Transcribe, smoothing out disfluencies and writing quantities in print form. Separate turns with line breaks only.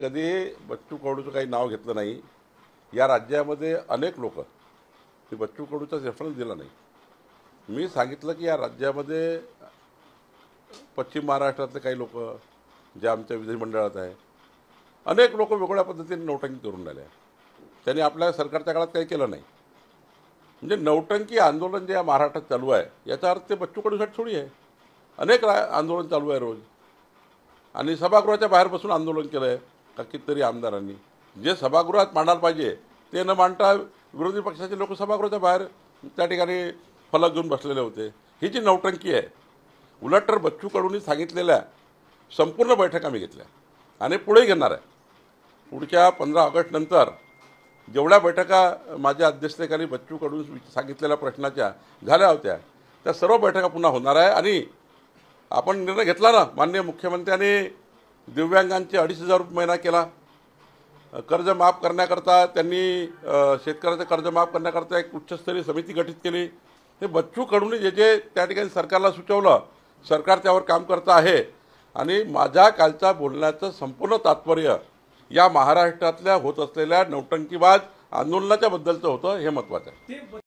कधी बच्चू कडूचं काही नाव घेतलं नाही। या राज्यामध्ये अनेक लोक ते बच्चू कडूचा रेफरन्स दिला नाही। मी सांगितलं की या राज्यामध्ये पश्चिम महाराष्ट्रातले काही लोक जे आमच्या विधिमंडळात आहे, अनेक लोक वेगळ्या पद्धतीने नौटंकी करून राहिले। त्यांनी आपल्या सरकारच्या काळात काही केलं नाही। म्हणजे नौटंकी आंदोलन जे या महाराष्ट्रात चालू आहे याचा अर्थ ते बच्चू कडूसाठी थोडी आहे। अनेक आंदोलन चालू आहे रोज, आणि सभागृहाच्या बाहेर बसून आंदोलन केलं आहे का कितीतरी आमदारांनी। जे सभागृहात मांडायला पाहिजे ते न मांडता विरोधी पक्षाचे लोक सभागृहाच्या बाहेर त्या ठिकाणी फलक घेऊन बसलेले होते। ही जी नौटंकी आहे, उलट तर बच्चू कडूंनी सांगितलेल्या संपूर्ण बैठका मी घेतल्या आणि पुढे घेणार आहे। पुढच्या 15 ऑगस्ट नंतर जेवढ्या बैठका माझ्या अध्यक्षतेखाली बच्चू कडून सांगितलेल्या प्रश्नाच्या झाल्या होत्या त्या सर्व बैठका पुन्हा होणार आहे। आणि आपण निर्णय घेतला ना, माननीय मुख्यमंत्र्यांनी दिव्यांगांचे 2,500 रुपये महिना केला। कर्ज माफ करण्याकरता त्यांनी शेतकऱ्याचं कर्ज माफ करण्याकरता एक उच्चस्तरीय समिती गठीत केली। हे बच्चू कडूंनी जे जे त्या ठिकाणी सरकारला सुचवलं, सरकार त्यावर काम करतं आहे। आणि माझ्या कालच्या बोलण्याचं संपूर्ण तात्पर्य या महाराष्ट्रातल्या होत असलेल्या नौटंकीबाज आंदोलनाच्या बद्दलचं होतं, हे महत्त्वाचं आहे।